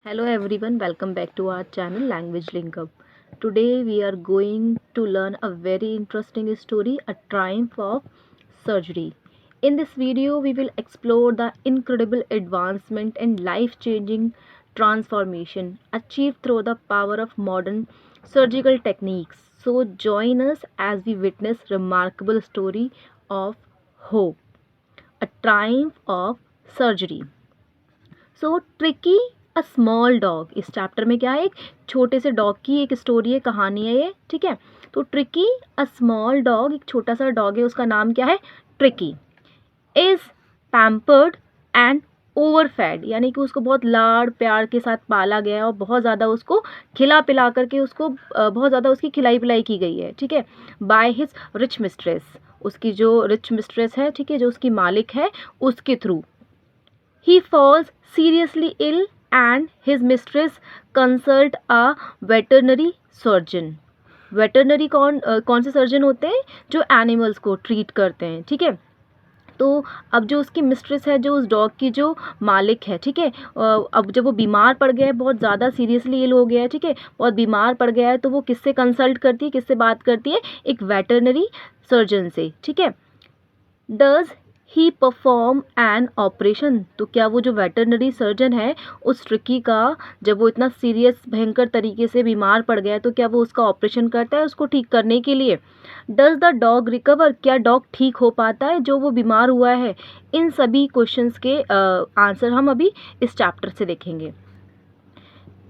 Hello everyone, welcome back to our channel Language Link Up. Today we are going to learn a very interesting story, a triumph of surgery. In this video, we will explore the incredible advancement and life-changing transformation achieved through the power of modern surgical techniques. So join us as we witness remarkable story of hope, a triumph of surgery. So tricky a small dog, इस chapter में क्या है, एक छोटे से dog की एक story है, कहानी है ये, ठीक है। तो ट्रिकी अ स्मॉल डॉग, एक छोटा सा डॉग है, उसका नाम क्या है, ट्रिकी, इज पैम्पर्ड एंड ओवरफेड, यानी कि उसको बहुत लाड़ प्यार के साथ पाला गया है और बहुत ज़्यादा उसको खिला पिला करके उसको बहुत ज़्यादा उसकी खिलाई पिलाई की गई है, ठीक है, बाय हिज रिच मिस्ट्रेस, उसकी जो रिच मिस्ट्रेस है, ठीक है, जो उसकी मालिक है, उसके through. He falls seriously ill and his mistress consult a veterinary surgeon. Veterinary कौन से सर्जन होते हैं, जो एनिमल्स को ट्रीट करते हैं, ठीक है। तो अब जो उसकी मिस्ट्रेस है, जो उस डॉग की जो मालिक है, ठीक है, अब जब वो बीमार पड़ गया है, बहुत ज़्यादा सीरियसली इल हो गया है, ठीक है, बहुत बीमार पड़ गया है, तो वो किससे कंसल्ट करती है, किससे बात करती है, एक वेटरनरी सर्जन से, ठीक है। Does he perform an operation, तो क्या वो जो वेटरनरी सर्जन है उस ट्रिकी का, जब वो इतना सीरियस भयंकर तरीके से बीमार पड़ गया है, तो क्या वो उसका ऑपरेशन करता है उसको ठीक करने के लिए। डज द डॉग रिकवर, क्या डॉग ठीक हो पाता है जो वो बीमार हुआ है। इन सभी क्वेश्चंस के आंसर हम अभी इस चैप्टर से देखेंगे।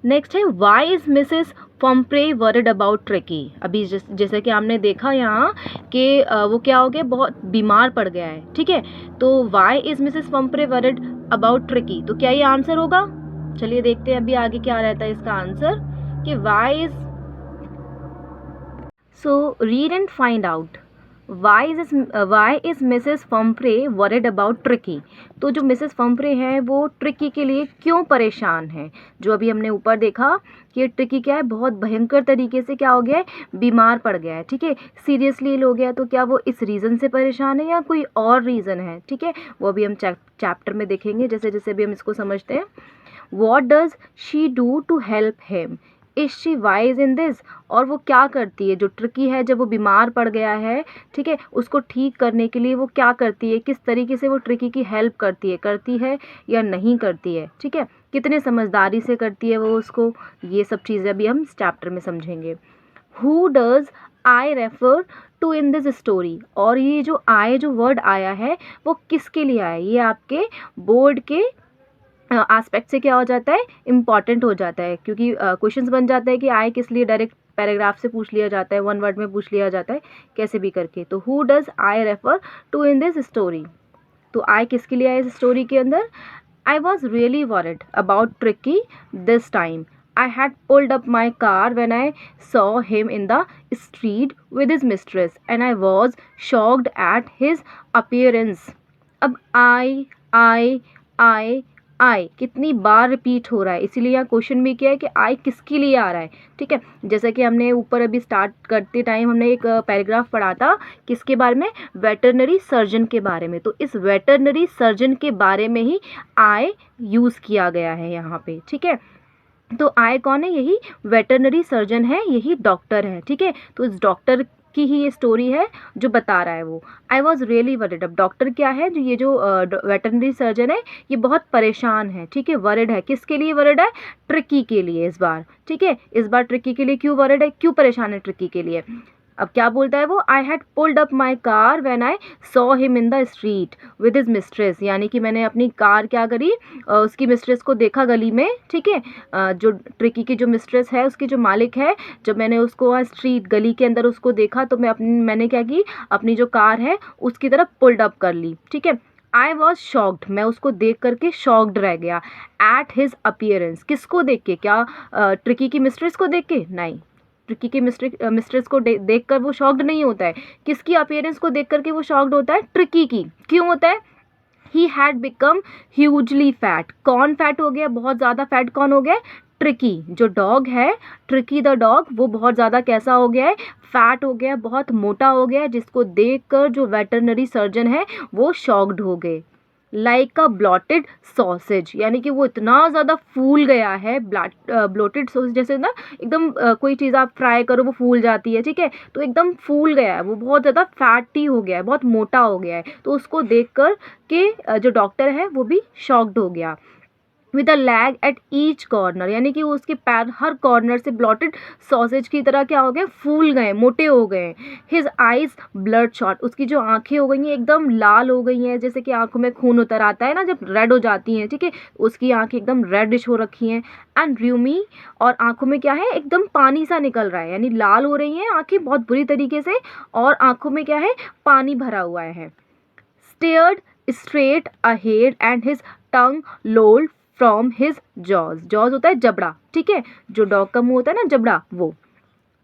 नेक्स्ट है why is Mrs Pumphrey worried about Tricki. अभी जैसे कि हमने देखा यहाँ कि वो क्या हो गया, बहुत बीमार पड़ गया है, ठीक है। तो why is Mrs Pumphrey worried about Tricki, तो क्या ये आंसर होगा। चलिए देखते हैं अभी आगे क्या रहता है इसका आंसर, कि why is, so read and find out. Why is Mrs Pumphrey worried about Tricki, तो जो मिसेस फम्प्रे है वो ट्रिकी के लिए क्यों परेशान है। जो अभी हमने ऊपर देखा कि ट्रिकी क्या है, बहुत भयंकर तरीके से क्या हो गया है, बीमार पड़ गया है, ठीक है, सीरियसली इल हो गया, तो क्या वो इस रीज़न से परेशान है या कोई और रीज़न है, ठीक है, वो अभी हम चैप्टर में देखेंगे जैसे जैसे भी हम इसको समझते हैं। What does she do to help him, is she wise in this, और वो क्या करती है, जो ट्रिकी है जब वो बीमार पड़ गया है, ठीक है, उसको ठीक करने के लिए वो क्या करती है, किस तरीके से वो ट्रिकी की हेल्प करती है या नहीं करती है, ठीक है, कितने समझदारी से करती है वो उसको, ये सब चीज़ें अभी हम इस चैप्टर में समझेंगे। Who does I refer to in this story, और ये जो आई जो वर्ड आया है वो किसके लिए आया, ये आपके बोर्ड के एस्पेक्ट से क्या हो जाता है, इम्पॉर्टेंट हो जाता है, क्योंकि क्वेश्चंस बन जाता है कि आई किस लिए, डायरेक्ट पैराग्राफ से पूछ लिया जाता है, वन वर्ड में पूछ लिया जाता है, कैसे भी करके। तो who does I refer to in this story, तो आई किसके लिए आया इस स्टोरी के अंदर। I was really worried about Tricki this time, I had pulled up my car when I saw him in the street with his mistress and I was shocked at his appearance। अब आई कितनी बार repeat हो रहा है, इसीलिए यहाँ question भी क्या है कि आई किसके लिए आ रहा है, ठीक है। जैसा कि हमने ऊपर अभी स्टार्ट करते टाइम हमने एक पैराग्राफ पढ़ा था किसके बारे में, वेटरनरी सर्जन के बारे में, तो इस वेटरनरी सर्जन के बारे में ही आई यूज़ किया गया है यहाँ पे, ठीक है। तो आई कौन है, यही वेटरनरी सर्जन है, यही डॉक्टर है, ठीक है। तो इस डॉक्टर की ही ये स्टोरी है जो बता रहा है वो। आई वॉज रियली वरिड, अब डॉक्टर क्या है, जो ये जो वेटरनरी सर्जन है ये बहुत परेशान है, ठीक है, वरिड है, किसके लिए वरिड है, ट्रिकी के लिए इस बार, ठीक है, इस बार ट्रिकी के लिए क्यों वरिड है, क्यों परेशान है ट्रिकी के लिए। अब क्या बोलता है वो, I had pulled up my car when I saw him in the street with his mistress, यानी कि मैंने अपनी कार क्या करी, उसकी मिस्ट्रेस को देखा गली में, ठीक है, जो ट्रिकी की जो मिस्ट्रेस है, उसकी जो मालिक है, जब मैंने उसको वहाँ स्ट्रीट गली के अंदर उसको देखा, तो मैंने क्या की, अपनी जो कार है उसकी तरफ पुल्ड अप कर ली, ठीक है। आई वॉज शॉक्ड, मैं उसको देख करके शॉक्ड रह गया, एट हिज अपीयरेंस, किसको देख के, क्या ट्रिकी की मिस्ट्रेस को देख के, नहीं, ट्रिकी की मिस्ट्रेस को देखकर वो शॉक्ड नहीं होता है, किसकी अपीयरेंस को देख करके वो शॉक्ड होता है, ट्रिकी की। क्यों होता है, he had become hugely fat, कौन फैट हो गया, बहुत ज़्यादा फैट कौन हो गया, ट्रिकी, जो डॉग है, ट्रिकी द डॉग, वो बहुत ज़्यादा कैसा हो गया है, फैट हो गया, बहुत मोटा हो गया, जिसको देखकर जो वेटरनरी सर्जन है वो शॉक्ड हो गए। लाइक अ ब्लॉटेड सॉसेज, यानी कि वो इतना ज़्यादा फूल गया है, ब्लोटेड सॉसेज जैसे ना एकदम कोई चीज़ आप फ्राई करो वो फूल जाती है, ठीक है, तो एकदम फूल गया है वो, बहुत ज़्यादा फैटी हो गया है, बहुत मोटा हो गया है। तो उसको देख कर के जो डॉक्टर है वो भी शॉक्ड हो गया। With a lag at each corner, यानी कि उसके पैर हर कॉर्नर से ब्लॉटेड सॉसेज की तरह क्या हो गए, फूल गए, मोटे हो गए। हिज आइज ब्लड शॉट, उसकी जो आंखें हो गई हैं एकदम लाल हो गई हैं, जैसे कि आंखों में खून उतर आता है ना जब रेड हो जाती हैं, ठीक है, उसकी आंखें एकदम रेडिश हो रखी हैं। एंड र्यूमी, और आंखों में क्या है, एकदम पानी सा निकल रहा है, यानी लाल हो रही हैं आंखें बहुत बुरी तरीके से, और आंखों में क्या है, पानी भरा हुआ है। stared straight ahead and his tongue lolled from his jaws. jaws होता है जबड़ा, ठीक है, जो डॉग का मुंह होता है ना जबड़ा, वो।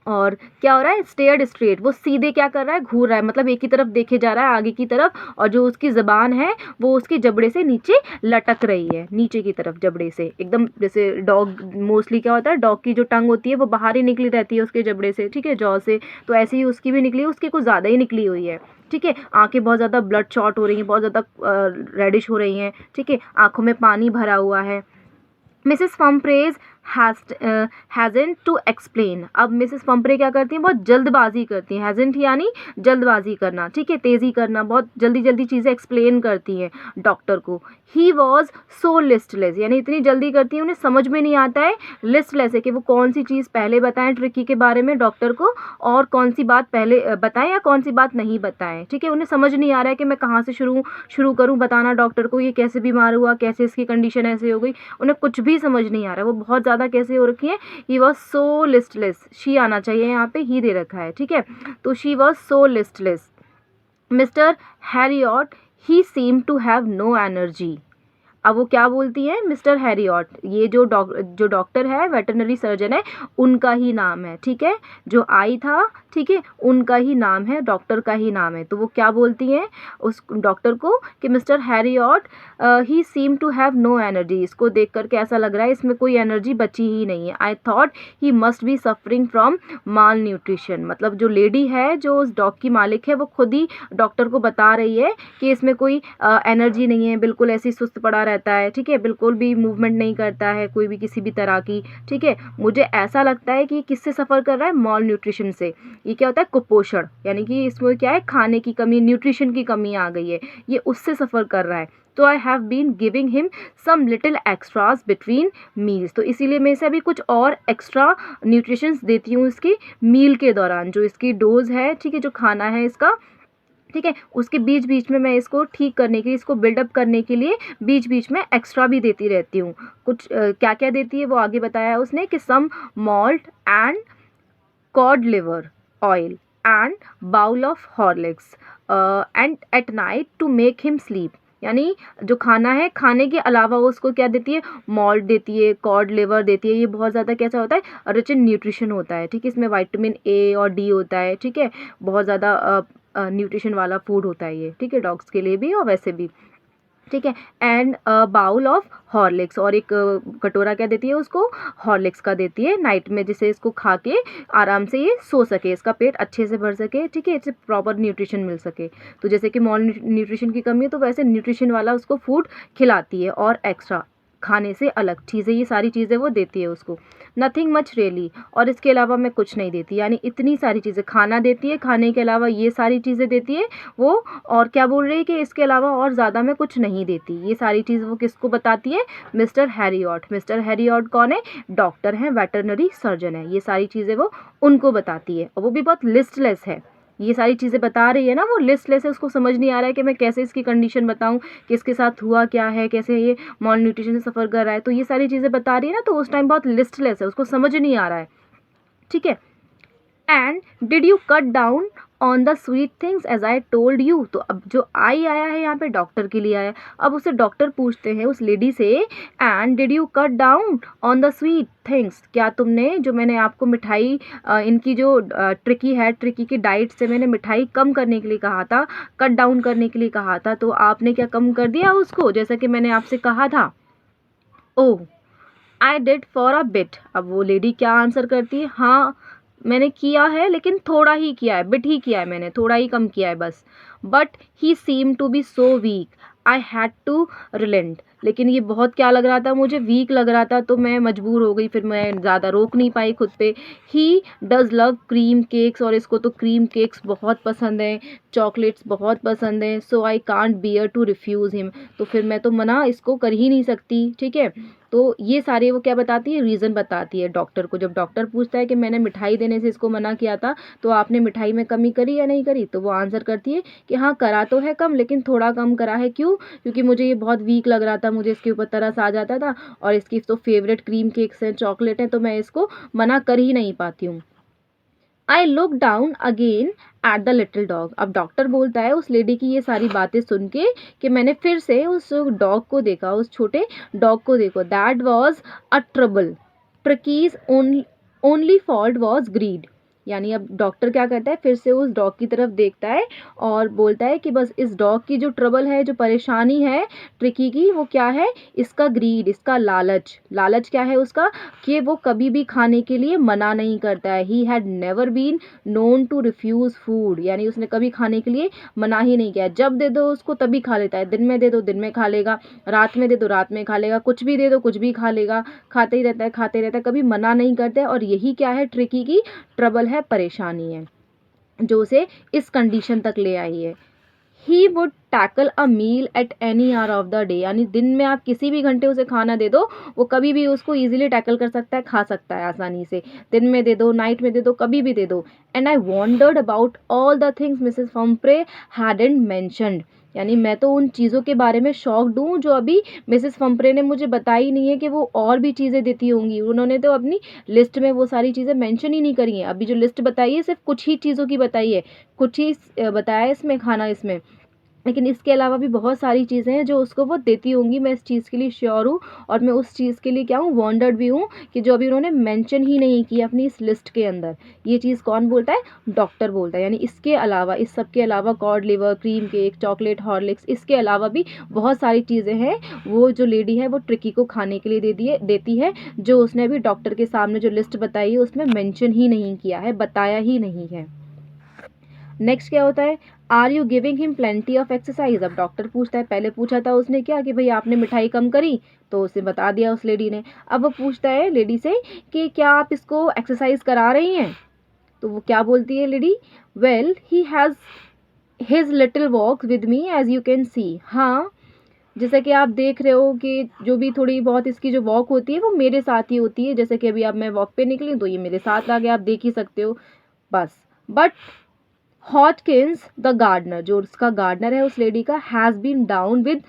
और क्या हो रहा है, स्टेयर्ड स्ट्रेट, वो सीधे क्या कर रहा है, घूर रहा है, मतलब एक ही तरफ देखे जा रहा है, आगे की तरफ, और जो उसकी जबान है वो उसके जबड़े से नीचे लटक रही है, नीचे की तरफ जबड़े से एकदम, जैसे डॉग मोस्टली क्या होता है, डॉग की जो टंग होती है वो बाहर ही निकली रहती है उसके जबड़े से, ठीक है, जॉ से, तो ऐसे ही उसकी भी निकली, उसकी कुछ ज़्यादा ही निकली हुई है, ठीक है। आंखें बहुत ज़्यादा ब्लड शॉट हो रही हैं, बहुत ज़्यादा रेडिश हो रही हैं, ठीक है, आंखों में पानी भरा हुआ है। मिसेस फम्प्रेज हैजेंट टू एक्सप्लेन, अब मिसेस फम्प्रे क्या करती हैं, बहुत जल्दबाजी करती हैं, हैजेंट यानी जल्दबाजी करना, ठीक है, तेज़ी करना, बहुत जल्दी जल्दी चीज़ें एक्सप्लेन करती हैं डॉक्टर को। ही वॉज सो लिस्टलेस, यानी इतनी जल्दी करती हैं उन्हें समझ में नहीं आता है, लिस्टलेस है कि वो कौन सी चीज़ पहले बताएं ट्रिकी के बारे में डॉक्टर को, और कौन सी बात पहले बताएं या कौन सी बात नहीं बताएं, ठीक है, उन्हें समझ नहीं आ रहा है कि मैं कहाँ से शुरू करूँ बताना डॉक्टर को, ये कैसे बीमार हुआ, कैसे इसकी कंडीशन ऐसे हो गई, उन्हें कुछ भी समझ नहीं आ रहा है, वो बहुत ज़्यादा कैसे हो रखी है, he was so listless, she आना चाहिए यहाँ पे, ही दे रखा है, ठीक है, तो she was so listless. Mister Herriot, he seem to have no energy, अब वो क्या बोलती है, मिस्टर हैरियट, ये जो डॉक्टर है, वेटरनरी सर्जन है, उनका ही नाम है, ठीक है, जो आई था, ठीक है, उनका ही नाम है, डॉक्टर का ही नाम है, तो वो क्या बोलती हैं उस डॉक्टर को कि mister Herriot, he seem to have no energy, इसको देख करके ऐसा लग रहा है इसमें कोई एनर्जी बची ही नहीं है। I thought he must be suffering from mall nutrition, मतलब जो लेडी है, जो उस डॉग की मालिक है, वो खुद ही डॉक्टर को बता रही है कि इसमें कोई एनर्जी नहीं है, बिल्कुल ऐसे ही सुस्त पड़ा रहता है, ठीक है, बिल्कुल भी मूवमेंट नहीं करता है कोई भी किसी भी तरह की, ठीक है, मुझे ऐसा लगता है कि किससे सफ़र कर रहा है, मॉल न्यूट्रिशन से। ये क्या होता है, कुपोषण, यानी कि इसमें क्या है, खाने की कमी, न्यूट्रिशन की कमी आ गई है, ये उससे सफ़र कर रहा है। तो I have been giving him some little extras between meals, तो इसीलिए मैं इसे अभी कुछ और एक्स्ट्रा न्यूट्रिशंस देती हूँ इसकी मील के दौरान, जो इसकी डोज है, ठीक है, जो खाना है इसका, ठीक है, उसके बीच बीच में मैं इसको ठीक करने के लिए, इसको बिल्डअप करने के लिए बीच बीच में एक्स्ट्रा भी देती रहती हूँ। कुछ क्या क्या देती है वो आगे बताया है उसने कि some malt and cod liver oil and bowl of Horlicks and at night to make him sleep, यानी जो खाना है, खाने के अलावा वो उसको क्या देती है, मॉल्ट देती है, कॉड लिवर देती है, ये बहुत ज़्यादा कैसा होता है, रिच इन न्यूट्रिशन होता है, ठीक है, इसमें विटामिन ए और डी होता है, ठीक है, बहुत ज़्यादा न्यूट्रिशन वाला फूड होता है ये, ठीक है, डॉग्स के लिए भी और वैसे भी, ठीक है, एंड बाउल ऑफ हॉर्लिक्स, और एक कटोरा क्या देती है उसको, हॉर्लिक्स का देती है नाइट में, जिसे इसको खा के आराम से ये सो सके, इसका पेट अच्छे से भर सके, ठीक है, इसे प्रॉपर न्यूट्रिशन मिल सके। तो जैसे कि मॉल न्यूट्रिशन की कमी है, तो वैसे न्यूट्रिशन वाला उसको फूड खिलाती है, और एक्स्ट्रा खाने से अलग चीज़ें, ये सारी चीज़ें वो देती है उसको। नथिंग मच रियली, और इसके अलावा मैं कुछ नहीं देती, यानी इतनी सारी चीज़ें, खाना देती है, खाने के अलावा ये सारी चीज़ें देती है वो, और क्या बोल रही है कि इसके अलावा और ज़्यादा मैं कुछ नहीं देती, ये सारी चीज़ वो किसको बताती है, मिस्टर हैरियट। मिस्टर हैरियट कौन है, डॉक्टर हैं, वेटरनरी सर्जन है, ये सारी चीज़ें वो उनको बताती है, और वो भी बहुत लिस्टलेस है, ये सारी चीज़ें बता रही है ना, वो लिस्टलेस है, उसको समझ नहीं आ रहा है कि मैं कैसे इसकी कंडीशन बताऊं कि इसके साथ हुआ क्या है, कैसे ये मॉल न्यूट्रिशन से सफ़र कर रहा है, तो ये सारी चीज़ें बता रही है ना, तो उस टाइम बहुत लिस्टलेस है, उसको समझ नहीं आ रहा है, ठीक है। And did you cut down on the sweet things as I told you, तो अब जो आई आया है यहाँ पे डॉक्टर के लिए आया, अब उसे डॉक्टर पूछते हैं उस लेडी से, and did you cut down on the sweet things, क्या तुमने, जो मैंने आपको मिठाई इनकी जो ट्रिकी है, ट्रिकी की डाइट से मैंने मिठाई कम करने के लिए कहा था, कट डाउन करने के लिए कहा था, तो आपने क्या कम कर दिया उसको, जैसा कि मैंने आपसे कहा था। Oh I did for a bit, अब वो लेडी क्या आंसर करती है, हाँ मैंने किया है, लेकिन थोड़ा ही किया है, बिट ही किया है मैंने, थोड़ा ही कम किया है बस। But he seem to be so weak, I had to relent, लेकिन ये बहुत क्या लग रहा था मुझे, वीक लग रहा था, तो मैं मजबूर हो गई, फिर मैं ज़्यादा रोक नहीं पाई खुद पे। He does love cream cakes, और इसको तो क्रीम केक्स बहुत पसंद हैं, चॉकलेट्स बहुत पसंद हैं, so I can't bear to refuse him, तो फिर मैं तो मना इसको कर ही नहीं सकती, ठीक है। तो ये सारे वो क्या बताती है, रीज़न बताती है डॉक्टर को। जब डॉक्टर पूछता है कि मैंने मिठाई देने से इसको मना किया था, तो आपने मिठाई में कमी करी या नहीं करी, तो वो आंसर करती है कि हाँ करा तो है कम, लेकिन थोड़ा कम करा है। क्यों? क्योंकि मुझे ये बहुत वीक लग रहा था, मुझे इसके ऊपर तरस आ जाता था, और इसकी तो फेवरेट क्रीम केक्स हैं, चॉकलेट हैं, तो मैं इसको मना कर ही नहीं पाती हूँ। I look down again at the little dog. अब डॉक्टर बोलता है उस लेडी की ये सारी बातें सुन के कि मैंने फिर से उस डॉग को देखा, उस छोटे डॉग को देखो। That was a trouble, Tricki's only fault was greed. यानी अब डॉक्टर क्या करता है, फिर से उस डॉग की तरफ देखता है और बोलता है कि बस इस डॉग की जो ट्रबल है, जो परेशानी है ट्रिकी की, वो क्या है, इसका ग्रीड, इसका लालच। लालच क्या है उसका, कि वो कभी भी खाने के लिए मना नहीं करता है। He had never been known to refuse food, यानी उसने कभी खाने के लिए मना ही नहीं किया। जब दे दो उसको तभी खा लेता है, दिन में दे दो दिन में खा लेगा, रात में दे दो रात में खा लेगा, कुछ भी दे दो कुछ भी खा लेगा, खाते ही रहता है खाते रहता है, कभी मना नहीं करता है। और यही क्या है, ट्रिकी की ट्रबल है, परेशानी है, जो उसे इस कंडीशन तक ले आई है। He would tackle a meal at any hour of the day, यानी दिन में आप किसी भी घंटे उसे खाना दे दो, वो कभी भी उसको ईजिली टैकल कर सकता है, खा सकता है आसानी से। दिन में दे दो, नाइट में दे दो, कभी भी दे दो। And I wondered about all the things Mrs Pumphrey hadn't mentioned, यानी मैं तो उन चीज़ों के बारे में शॉक्ड हूँ जो अभी मिसेस फम्प्रे ने मुझे बताई नहीं है कि वो और भी चीज़ें देती होंगी। उन्होंने तो अपनी लिस्ट में वो सारी चीज़ें मेंशन ही नहीं करी हैं। अभी जो लिस्ट बताई है सिर्फ कुछ ही चीज़ों की बताई है, कुछ ही बताया है इसमें खाना इसमें, लेकिन इसके अलावा भी बहुत सारी चीज़ें हैं जो उसको वो देती होंगी। मैं इस चीज़ के लिए श्योर हूँ, और मैं उस चीज़ के लिए क्या हूँ, वॉन्डर्ड भी हूँ, कि जो अभी उन्होंने मेंशन ही नहीं की अपनी इस लिस्ट के अंदर। ये चीज़ कौन बोलता है, डॉक्टर बोलता है। यानी इसके अलावा, इस सब के अलावा, cod liver, cream cake, chocolate, Horlicks, इसके अलावा भी बहुत सारी चीज़ें हैं वो जो लेडी है वो ट्रिकी को खाने के लिए देती है, जो उसने अभी डॉक्टर के सामने जो लिस्ट बताई है उसमें मेंशन ही नहीं किया है, बताया ही नहीं है। नेक्स्ट क्या होता है, are you giving him plenty of exercise. अब डॉक्टर पूछता है, पहले पूछा था उसने क्या कि भाई आपने मिठाई कम करी, तो उसे बता दिया उस लेडी ने। अब वो पूछता है लेडी से कि क्या आप इसको एक्सरसाइज करा रही हैं, तो वो क्या बोलती है lady, well he has his little walk with me as you can see. हाँ, जैसा कि आप देख रहे हो कि जो भी थोड़ी बहुत इसकी जो वॉक होती है वो मेरे साथ ही होती है, जैसे कि अभी अब मैं वॉक पे निकली तो ये मेरे साथ आ गया, आप देख ही सकते हो बस। बट हॉटकिंस द गार्डनर, जो उसका गार्डनर है उस लेडी का, हैज़ बीन डाउन विद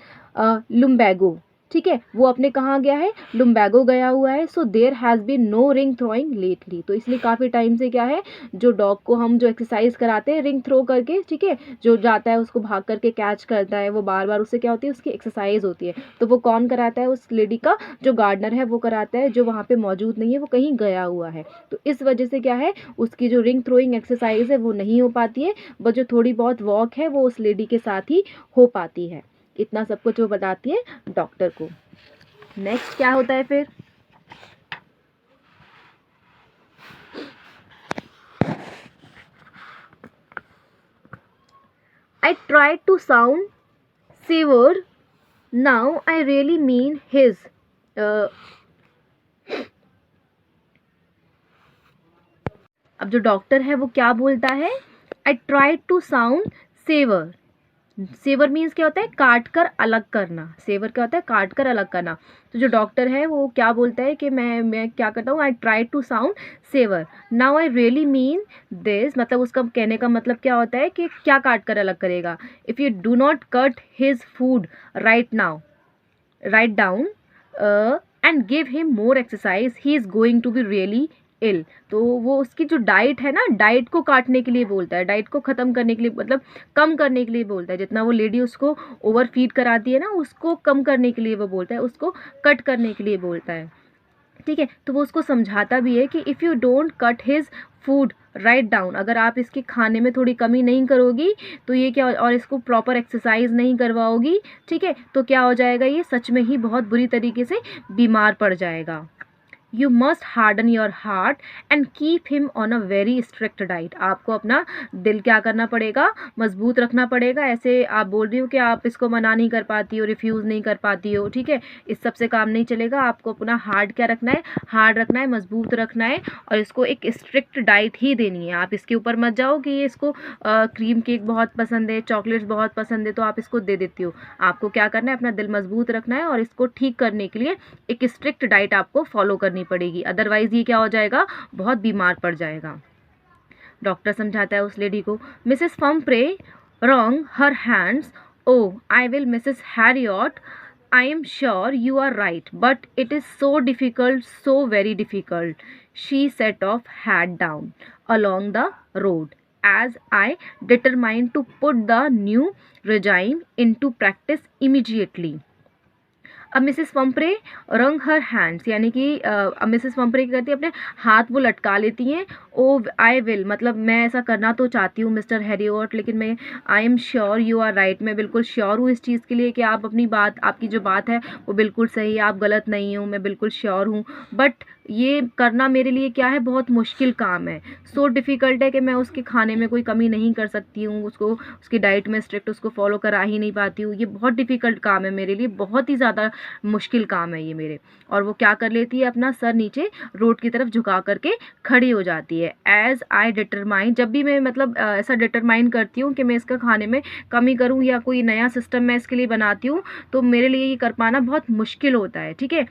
लुम्बैगो, ठीक है, वो अपने कहाँ गया है, लुम्बैगो गया हुआ है। So there has been no ring throwing lately, तो इसलिए काफ़ी टाइम से क्या है, जो डॉग को हम जो एक्सरसाइज कराते हैं रिंग थ्रो करके, ठीक है, जो जाता है उसको भाग करके कैच करता है, वो बार बार, उससे क्या होती है, उसकी एक्सरसाइज होती है। तो वो कौन कराता है, उस लेडी का जो गार्डनर है वो कराता है, जो वहाँ पे मौजूद नहीं है, वो कहीं गया हुआ है। तो इस वजह से क्या है, उसकी जो रिंग थ्रोइंग एक्सरसाइज है वो नहीं हो पाती है, बस जो थोड़ी बहुत वॉक है वो उस लेडी के साथ ही हो पाती है। इतना सब कुछ वो बताती है डॉक्टर को। नेक्स्ट क्या होता है फिर, I tried to sound severe, now I really mean his. अब जो डॉक्टर है वो क्या बोलता है, I tried to sound severe. Severe means क्या होता है, काट कर अलग करना। सेवर क्या होता है, काट कर अलग करना। तो जो डॉक्टर है वो क्या बोलता है कि मैं क्या करता हूँ, I try to sound severe, now I really mean this. मतलब उसका कहने का मतलब क्या होता है कि क्या काट कर अलग करेगा, if you do not cut his food right now, right down and give him more exercise, he is going to be really ill. तो वो उसकी जो डाइट है ना, डाइट को काटने के लिए बोलता है, डाइट को ख़त्म करने के लिए, मतलब कम करने के लिए बोलता है। जितना वो लेडी उसको ओवर फीड कराती है ना, उसको कम करने के लिए वो बोलता है, उसको कट करने के लिए बोलता है, ठीक है। तो वो उसको समझाता भी है कि if you don't cut his food write down, अगर आप इसके खाने में थोड़ी कमी नहीं करोगी तो ये क्या, और इसको प्रॉपर एक्सरसाइज नहीं करवाओगी, ठीक है, तो क्या हो जाएगा, ये सच में ही बहुत बुरी तरीके से बीमार पड़ जाएगा। You must harden your heart and keep him on a very strict diet. आपको अपना दिल क्या करना पड़ेगा, मजबूत रखना पड़ेगा। ऐसे आप बोल रही हो कि आप इसको मना नहीं कर पाती हो, रिफ्यूज़ नहीं कर पाती हो, ठीक है, इस सब से काम नहीं चलेगा। आपको अपना हार्ट क्या रखना है, हार्ड रखना है, मजबूत रखना है, और इसको एक स्ट्रिक्ट डाइट ही देनी है। आप इसके ऊपर मत जाओ कि ये इसको क्रीम केक बहुत पसंद है, चॉकलेट्स बहुत पसंद है तो आप इसको दे देती हो। आपको क्या करना है, अपना दिल मजबूत रखना है, और इसको ठीक करने के लिए एक स्ट्रिक्ट डाइट आपको फॉलो करनी पड़ेगी, अदरवाइज ये क्या हो जाएगा, बहुत बीमार पड़ जाएगा। डॉक्टर समझाता है उस लेडी को। Mrs Pumphrey wrung her hands. Oh, I will, Mrs. Harriot. I am sure you are right, but it is so difficult, so very difficult. She set off hat down along the road as I determined to put the new regime into practice immediately. अब Mrs पंपरे रंग her hands, यानी कि अब Mrs Pumphrey क्या करती है, अपने हाथ वो लटका लेती हैं। ओ आई विल, मतलब मैं ऐसा करना तो चाहती हूँ मिस्टर हैरियट, लेकिन मैं I am sure you are right, मैं बिल्कुल श्योर हूँ इस चीज़ के लिए कि आप अपनी बात, आपकी जो बात है वो बिल्कुल सही है, आप गलत नहीं हो, मैं बिल्कुल श्योर हूँ। बट ये करना मेरे लिए क्या है, बहुत मुश्किल काम है। सो डिफ़िकल्ट है कि मैं उसके खाने में कोई कमी नहीं कर सकती हूँ, उसको उसकी डाइट में स्ट्रिक्ट उसको फॉलो करा ही नहीं पाती हूँ। ये बहुत डिफ़िकल्ट काम है मेरे लिए, बहुत ही ज़्यादा मुश्किल काम है ये मेरे। और वो क्या कर लेती है, अपना सर नीचे रोड की तरफ झुका करके खड़ी हो जाती है। एज आई डिटरमाइन, जब भी मैं मतलब ऐसा डिटरमाइन करती हूँ कि मैं इसका खाने में कमी करूँ या कोई नया सिस्टम मैं इसके लिए बनाती हूँ, तो मेरे लिए ये कर पाना बहुत मुश्किल होता है, ठीक है।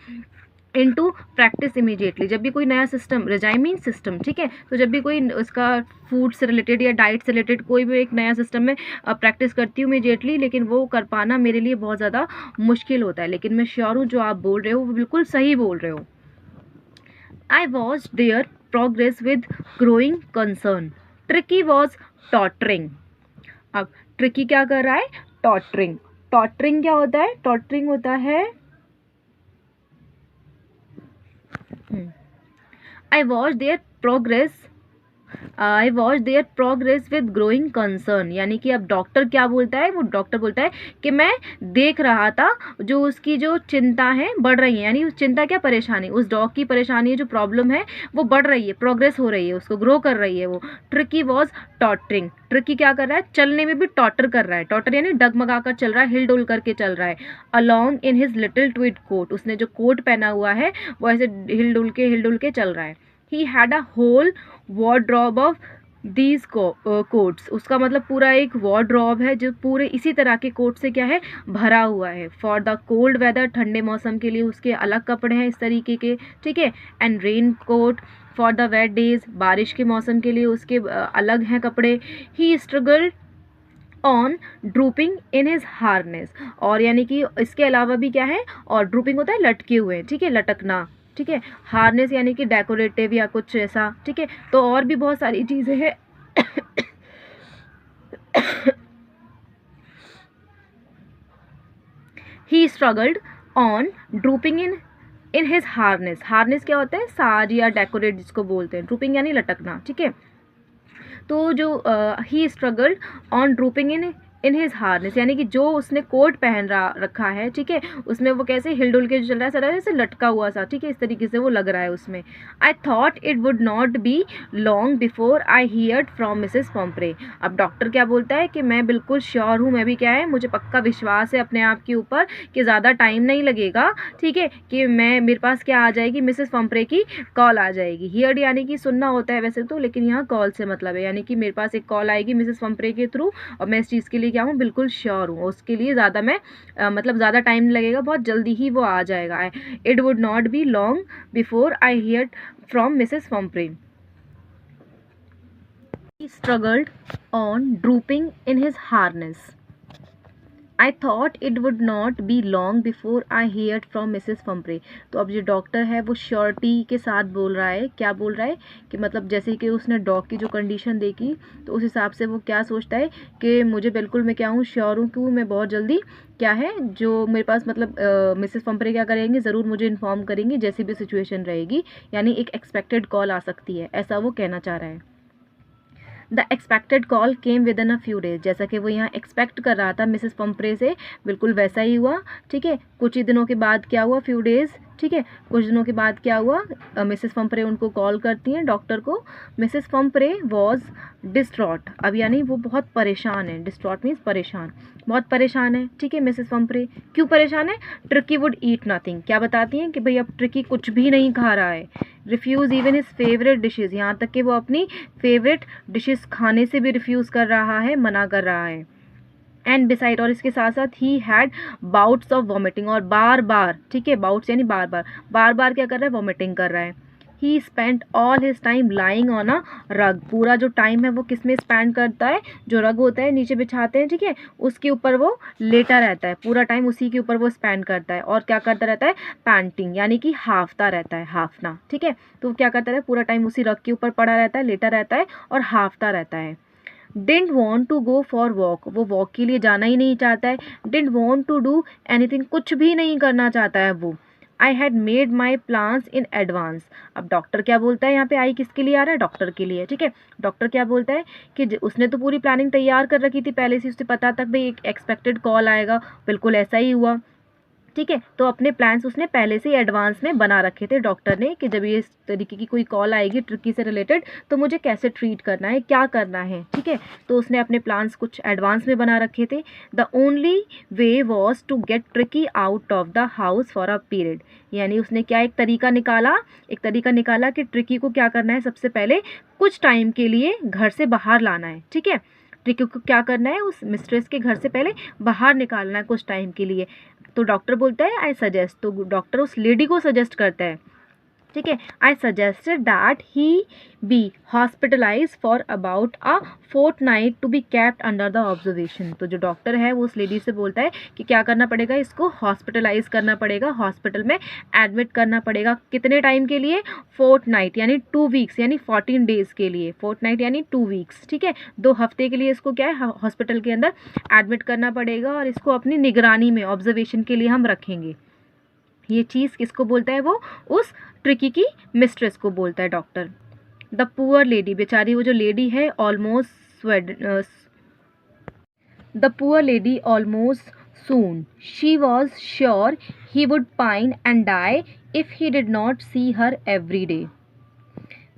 इनटू प्रैक्टिस इमीडिएटली, जब भी कोई नया सिस्टम, रेजाइम मीन सिस्टम, ठीक है, तो जब भी कोई उसका फूड से रिलेटेड या डाइट से रिलेटेड कोई भी एक नया सिस्टम में प्रैक्टिस करती हूँ इमीडिएटली, लेकिन वो कर पाना मेरे लिए बहुत ज़्यादा मुश्किल होता है। लेकिन मैं श्योर हूँ जो आप बोल रहे हो वो बिल्कुल सही बोल रहे हो। I watch their progress with growing concern. Tricki was tottering. अब ट्रिकी क्या कर रहा है, टॉटरिंग। टॉटरिंग क्या होता है, टॉटरिंग होता है I watched their progress I watch their progress with growing concern, यानी कि अब डॉक्टर क्या बोलता है, वो डॉक्टर बोलता है कि मैं देख रहा था जो उसकी जो चिंता है बढ़ रही है, यानी उस चिंता क्या, परेशानी, उस डॉग की परेशानी है, जो प्रॉब्लम है वो बढ़ रही है, प्रोग्रेस हो रही है, उसको ग्रो कर रही है वो। Tricky was tottering. ट्रिकी क्या कर रहा है, चलने में भी टॉटर कर रहा है, टॉटर यानी डगमगा कर चल रहा है, हिल डुल करके चल रहा है। Along in his little tweed coat, उसने जो कोट पहना हुआ है वो ऐसे हिल डुल के चल रहा है। He had a whole wardrobe of these coats, उसका मतलब पूरा एक वॉर्डरोब है जो पूरे इसी तरह के कोट से क्या है, भरा हुआ है। फॉर द कोल्ड वेदर, ठंडे मौसम के लिए उसके अलग कपड़े हैं इस तरीके के, ठीक है। And raincoat for the wet days, बारिश के मौसम के लिए उसके अलग हैं कपड़े। He struggled on drooping in his harness, और यानी कि इसके अलावा भी क्या है, और ड्रूपिंग होता है लटके हुए, ठीक है, लटकना, ठीक है। हार्नेस यानी कि डेकोरेटिव या कुछ ऐसा, ठीक है। तो और भी बहुत सारी चीज़ें हैं। He struggled on drooping in his harness. Harness क्या होता है, साज या डेकोरेट जिसको बोलते हैं, ड्रूपिंग यानी लटकना, ठीक है। तो जो he struggled on drooping in his harness, यानी कि जो उसने कोट पहन रखा है, ठीक है, उसमें वो कैसे हिलडुल के जो चल रहा है, सर जैसे लटका हुआ सा, ठीक है, इस तरीके से वो लग रहा है उसमें। I thought it would not be long before I heard from Mrs Pumphrey. अब डॉक्टर क्या बोलता है कि मैं बिल्कुल श्योर हूँ, मैं भी क्या है, मुझे पक्का विश्वास है अपने आप के ऊपर कि ज़्यादा टाइम नहीं लगेगा, ठीक है, कि मैं मेरे पास क्या आ जाएगी, मिसेस पॉम्प्रे की कॉल आ जाएगी। हियर्ड यानी कि सुनना होता है वैसे तो, लेकिन यहाँ कॉल से मतलब है, यानी कि मेरे पास एक कॉल आएगी मिसेस पॉम्प्रे के थ्रू, और मैं इस चीज़ के लिए क्या हूँ, बिल्कुल श्योर हूँ, उसके लिए ज़्यादा मैं मतलब ज़्यादा टाइम लगेगा, बहुत जल्दी ही वो आ जाएगा। It would not be long before I hear from Mrs Pumphrey. He struggled on drooping in his harness. I thought it would not be long before I hear from Mrs Pumphrey. तो अब जो doctor है वो surety के साथ बोल रहा है, क्या बोल रहा है कि मतलब जैसे कि उसने डॉग की जो कंडीशन देखी तो उस हिसाब से वो क्या सोचता है कि मुझे बिल्कुल, मैं क्या हूँ, श्योर हूँ कि मैं बहुत जल्दी क्या है, जो मेरे पास मतलब मिसेस पम्प्रे क्या करेंगे, ज़रूर मुझे इन्फॉर्म करेंगी जैसी भी सिचुएशन रहेगी, यानी एक एक्सपेक्टेड कॉल आ सकती है, ऐसा वो कहना चाह रहा है। The expected call came with in a few days, जैसा कि वो यहाँ एक्सपेक्ट कर रहा था मिसेस पम्प्रे से, बिल्कुल वैसा ही हुआ, ठीक है। कुछ ही दिनों के बाद क्या हुआ, फ्यू डेज ठीक है। कुछ दिनों के बाद क्या हुआ, मिसेस फम्प्रे उनको कॉल करती हैं डॉक्टर को। मिसेस फम्प्रे वॉज डिस्ट्रॉट, अब यानी वो बहुत परेशान है, डिस्ट्रॉट मीन्स परेशान, बहुत परेशान है। ठीक है, मिसेस फम्प्रे क्यों परेशान है, ट्रिकी वुड ईट नथिंग, क्या बताती हैं कि भाई अब ट्रिकी कुछ भी नहीं खा रहा है, refuse even his favourite dishes, यहाँ तक कि वो अपनी फेवरेट डिशेज़ खाने से भी रिफ्यूज़ कर रहा है, मना कर रहा है। एंड बिसाइड, और इसके साथ साथ he had bouts of vomiting, और बार बार, ठीक है, बाउट्स यानी बार बार क्या कर रहा है, वॉमिटिंग कर रहा है। He spend all his time lying on a rug, पूरा जो टाइम है वो किस में स्पेंड करता है, जो रग होता है नीचे बिछाते हैं, ठीक है, उसके ऊपर वो लेटा रहता है, पूरा टाइम उसी के ऊपर वो स्पेंड करता है। और क्या करता रहता है, पैंटिंग यानी कि हाफता रहता है, हाफना, ठीक है। तो क्या करता है, पूरा टाइम उसी रग के ऊपर पड़ा रहता है, लेटा रहता है और हाफता रहता है। Didn't want to go for walk, वो वॉक के लिए जाना ही नहीं चाहता है। Didn't want to do anything, कुछ भी नहीं करना चाहता है वो। I had made my plans in advance, अब डॉक्टर क्या बोलता है, यहाँ पे आई किसके लिए आ रहा है, डॉक्टर के लिए, ठीक है। डॉक्टर क्या बोलता है कि उसने तो पूरी प्लानिंग तैयार कर रखी थी पहले से, उसे पता तक भाई एक एक्सपेक्टेड कॉल आएगा, बिल्कुल ऐसा ही हुआ, ठीक है। तो अपने प्लान्स उसने पहले से ही एडवांस में बना रखे थे डॉक्टर ने, कि जब ये इस तरीके की कोई कॉल आएगी ट्रिकी से रिलेटेड तो मुझे कैसे ट्रीट करना है, क्या करना है, ठीक है। तो उसने अपने प्लान्स कुछ एडवांस में बना रखे थे। The only way was to get Tricki out of the house for a period, यानी उसने क्या एक तरीका निकाला कि ट्रिकी को क्या करना है, सबसे पहले कुछ टाइम के लिए घर से बाहर लाना है, ठीक है। ट्रिकी को क्या करना है, उस मिस्ट्रेस के घर से पहले बाहर निकालना है कुछ टाइम के लिए। तो डॉक्टर बोलता है आई सजेस्ट, तो डॉक्टर उस लेडी को सजेस्ट करता है, ठीक है। I suggested that he be hospitalise for about a fortnight to be kept under the observation, तो जो डॉक्टर है वो उस लेडी से बोलता है कि क्या करना पड़ेगा, इसको हॉस्पिटलाइज करना पड़ेगा, हॉस्पिटल में एडमिट करना पड़ेगा, कितने टाइम के लिए, फोर्टनाइट यानी 2 वीक्स यानी 14 डेज़ के लिए, फोर्टनाइट यानी 2 वीक्स, ठीक है, 2 हफ्ते के लिए इसको क्या है हॉस्पिटल के अंदर एडमिट करना पड़ेगा, और इसको अपनी निगरानी में ऑब्जर्वेशन के लिए हम रखेंगे। ये चीज़ किसको बोलता है, वो उस ट्रिकी की मिस्ट्रेस को बोलता है डॉक्टर। द पुअर लेडी, बेचारी वो जो लेडी है, the poor lady almost soon, she was sure he would pine and die if he did not see her every day,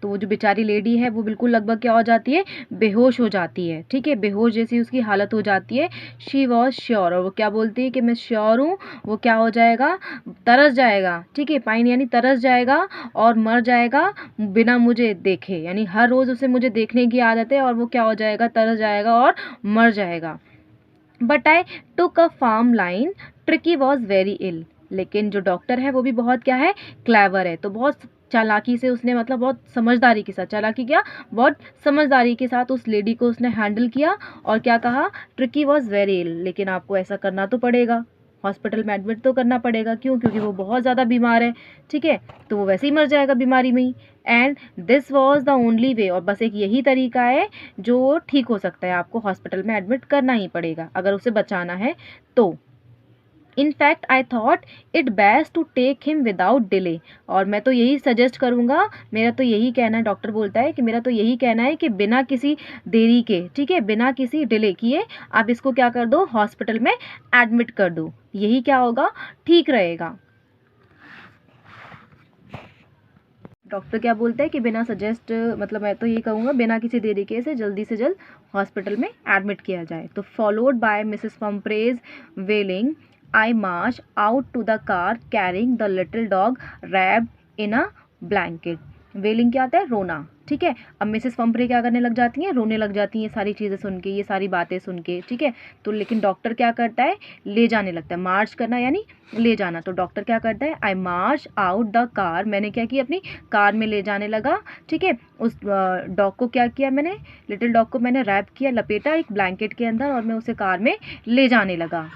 तो वो जो बेचारी लेडी है वो बिल्कुल लगभग क्या हो जाती है, बेहोश हो जाती है, ठीक है, बेहोश जैसी उसकी हालत हो जाती है। शी वॉज श्योर, और वो क्या बोलती है कि मैं श्योर हूँ वो क्या हो जाएगा, तरस जाएगा, ठीक है, पाइन यानी तरस जाएगा और मर जाएगा बिना मुझे देखे, यानी हर रोज़ उसे मुझे देखने की आदत है और वो क्या हो जाएगा, तरस जाएगा और मर जाएगा। But I took a firm line, Tricki was very ill, लेकिन जो डॉक्टर है वो भी बहुत क्या है, क्लेवर है, तो बहुत चालाकी से उसने, मतलब बहुत समझदारी के साथ, चालाकी क्या, बहुत समझदारी के साथ उस लेडी को उसने हैंडल किया, और क्या कहा, ट्रिकी वॉज वेरी इल, लेकिन आपको ऐसा करना तो पड़ेगा, हॉस्पिटल में एडमिट तो करना पड़ेगा, क्यों, क्योंकि वो बहुत ज़्यादा बीमार है, ठीक है, तो वो वैसे ही मर जाएगा बीमारी में ही। And this was the only way, और बस एक यही तरीका है जो ठीक हो सकता है, आपको हॉस्पिटल में एडमिट करना ही पड़ेगा अगर उसे बचाना है तो। In fact I thought it best to take him without delay, और मैं तो यही सजेस्ट करूँगा, मेरा तो यही कहना है, डॉक्टर बोलता है कि मेरा तो यही कहना है कि बिना किसी देरी के, ठीक है, बिना किसी डिले किए आप इसको क्या कर दो, हॉस्पिटल में एडमिट कर दो, यही क्या होगा, ठीक रहेगा। डॉक्टर क्या बोलता है कि बिना सजेस्ट, मतलब मैं तो यही कहूँगा बिना किसी देरी के से जल्द हॉस्पिटल में एडमिट किया जाए। तो followed by Mrs Pumphrey's wailing, I march out to the car carrying the little dog wrapped in a blanket. Wailing क्या आता है, रोना, ठीक है। अब मिसेस फम्प्रे क्या करने लग जाती हैं, रोने लग जाती हैं, ये सारी चीज़ें सुन के, ये सारी बातें सुन के, ठीक है। तो लेकिन डॉक्टर क्या करता है, ले जाने लगता है, मार्च करना यानी ले जाना, तो डॉक्टर क्या करता है, आई मार्च आउट द कार, मैंने क्या किया, अपनी कार में ले जाने लगा, ठीक है। उस डॉग को क्या किया मैंने, लिटिल डॉग को मैंने रैप किया, लपेटा एक ब्लैंकेट के अंदर, और मैं उसे कार में ले जाने लगा।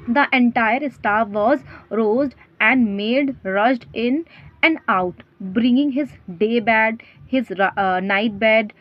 The entire staff was roused and maid rushed in and out, bringing his day bed, his night bed,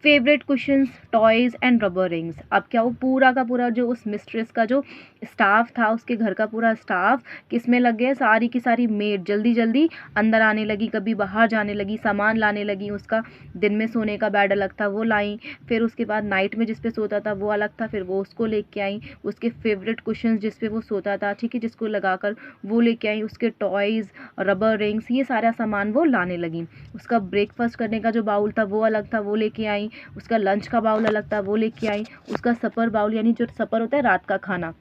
favourite cushions, toys and rubber rings. अब क्या वो पूरा का पूरा जो उस मिस्ट्रेस का जो स्टाफ था, उसके घर का पूरा स्टाफ किस में लग गया, सारी की सारी मेड जल्दी जल्दी अंदर आने लगी, कभी बाहर जाने लगी, सामान लाने लगी। उसका दिन में सोने का बेड अलग था, वो लाई। फिर उसके बाद नाइट में जिस पे सोता था वो अलग था, फिर वो उसको लेके आई। उसके फेवरेट कुशन्स जिस पे वो सोता था, ठीक है, जिसको लगाकर वो लेके आई। उसके टॉयज़, रबर रिंग्स, ये सारा सामान वो लाने लगी। उसका ब्रेकफास्ट करने का जो बाउल था वो अलग था, वो लेके आई। उसका लंच का बाउल अलग था, वो लेके आई। उसका सपर बाउल, यानी जो सपर होता है रात का खाना,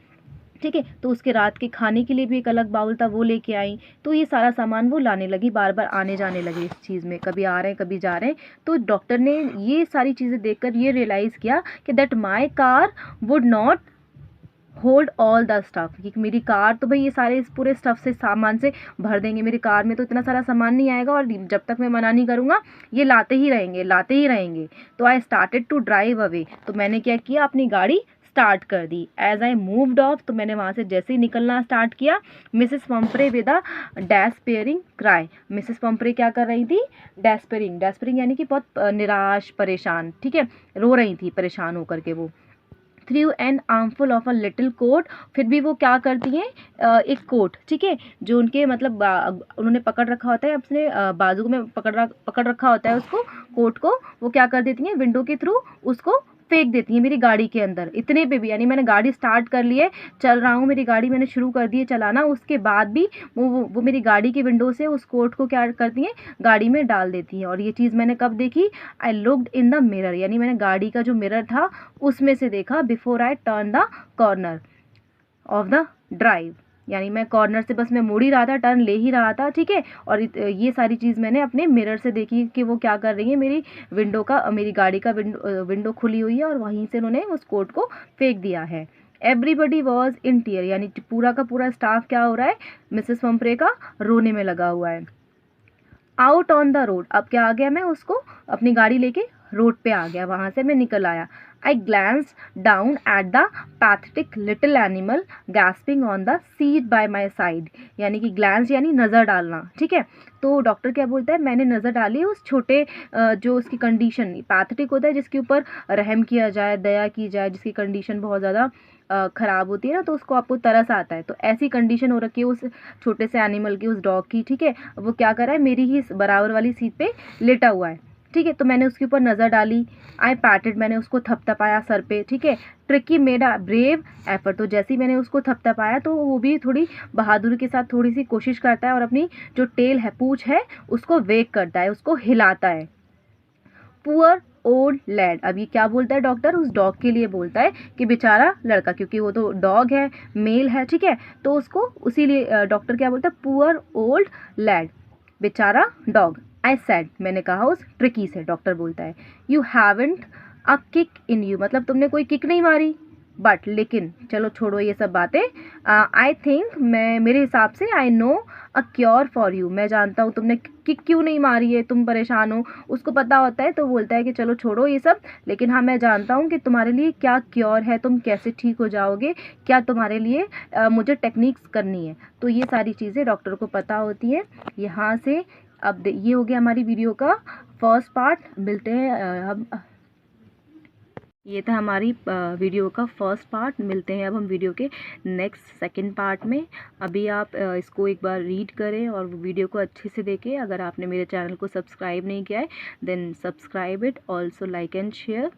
ठीक है, तो उसके रात के खाने के लिए भी एक अलग बाउल था, वो लेके आई। तो ये सारा सामान वो लाने लगी, बार बार आने जाने लगे इस चीज़ में, कभी आ रहे हैं कभी जा रहे हैं। तो डॉक्टर ने ये सारी चीज़ें देखकर ये रियलाइज़ किया कि that my car would not hold all the stuff, कि मेरी कार तो भाई ये सारे इस पूरे स्टफ से, सामान से भर देंगे, मेरी कार में तो इतना सारा सामान नहीं आएगा, और जब तक मैं मना नहीं करूँगा ये लाते ही रहेंगे लाते ही रहेंगे। तो I started to drive away, तो मैंने क्या किया, अपनी गाड़ी स्टार्ट कर दी। एज आई मूव्ड ऑफ, तो मैंने वहाँ से जैसे ही निकलना स्टार्ट किया, Mrs Pumphrey with a despairing cry, Mrs Pumphrey क्या कर रही थी, डेस्पेयरिंग यानी कि बहुत निराश परेशान, ठीक है, रो रही थी परेशान होकर के वो। Threw an armful of a little coat, फिर भी वो क्या करती हैं, एक कोट, ठीक है, जो उनके मतलब उन्होंने पकड़ रखा होता है अपने बाजू में, पकड़ रखा होता है उसको, कोट को, वो क्या कर देती हैं, विंडो के थ्रू उसको फेंक देती हैं मेरी गाड़ी के अंदर। इतने पे भी, यानी मैंने गाड़ी स्टार्ट कर ली है, चल रहा हूँ, मेरी गाड़ी मैंने शुरू कर दी है चलाना, उसके बाद भी वो मेरी गाड़ी की विंडो से उस कोट को क्या करती हैं, गाड़ी में डाल देती हैं। और ये चीज़ मैंने कब देखी, I looked in the mirror, यानी मैंने गाड़ी का जो मिरर था उसमें से देखा, before I turn the corner of the drive, यानी मैं कॉर्नर से बस मैं मुड़ ही रहा था, टर्न ले ही रहा था, ठीक है। और ये सारी चीज़ मैंने अपने मिरर से देखी कि वो क्या कर रही है, मेरी विंडो का, मेरी गाड़ी का विंडो खुली हुई है, और वहीं से उन्होंने उस कोट को फेंक दिया है। एवरीबडी वॉज इन टीयर, यानी पूरा का पूरा स्टाफ क्या हो रहा है, मिसेस पंपरे का रोने में लगा हुआ है। आउट ऑन द रोड, अब क्या आ गया, मैं उसको अपनी गाड़ी लेके रोड पे आ गया, वहाँ से मैं निकल आया। I glance down at the pathetic little animal gasping on the seat by my side, यानी कि ग्लैंस यानी नज़र डालना, ठीक है। तो डॉक्टर क्या बोलता है, मैंने नज़र डाली उस छोटे जो उसकी कंडीशन, पैथेटिक होता है जिसके ऊपर रहम किया जाए, दया की जाए, जिसकी कंडीशन बहुत ज़्यादा ख़राब होती है ना, तो उसको आपको तरस आता है, तो ऐसी कंडीशन हो रखी है उस छोटे से एनिमल की, उस डॉग की, ठीक है। वो क्या कर रहा है, मेरी ही बराबर वाली सीट पे लेटा हुआ है, ठीक है। तो मैंने उसके ऊपर नज़र डाली, आई पैटेड, मैंने उसको थपथपाया सर पे, ठीक है। Tricky made a brave effort, तो जैसे ही मैंने उसको थपथपाया तो वो भी थोड़ी बहादुरी के साथ थोड़ी सी कोशिश करता है, और अपनी जो टेल है, पूँछ है, उसको वेक करता है, उसको हिलाता है। पुअर ओल्ड लैड, अब ये क्या बोलता है डॉक्टर, उस डॉग के लिए बोलता है कि बेचारा लड़का, क्योंकि वो तो डॉग है, मेल है, ठीक है, तो उसको उसी लिए डॉक्टर क्या बोलता है, पुअर ओल्ड लैड, बेचारा डॉग। आई सेड, मैंने कहा उस ट्रिकी से, डॉक्टर बोलता है, you haven't a kick in you, मतलब तुमने कोई किक नहीं मारी, बट लेकिन चलो छोड़ो ये सब बातें। आई थिंक, मैं मेरे हिसाब से, I know a cure for you, मैं जानता हूँ तुमने किक क्यों नहीं मारी है, तुम परेशान हो, उसको पता होता है, तो बोलता है कि चलो छोड़ो ये सब, लेकिन हाँ मैं जानता हूँ कि तुम्हारे लिए क्या क्योर है, तुम कैसे ठीक हो जाओगे, क्या तुम्हारे लिए मुझे टेक्निक्स करनी है। तो ये सारी चीज़ें डॉक्टर को पता होती है। यहाँ से अब ये हो गया हमारी वीडियो का फर्स्ट पार्ट, मिलते हैं हम, ये था हमारी वीडियो का फर्स्ट पार्ट, मिलते हैं अब हम वीडियो के नेक्स्ट सेकंड पार्ट में। अभी आप इसको एक बार रीड करें और वीडियो को अच्छे से देखें। अगर आपने मेरे चैनल को सब्सक्राइब नहीं किया है then subscribe it, also like and share.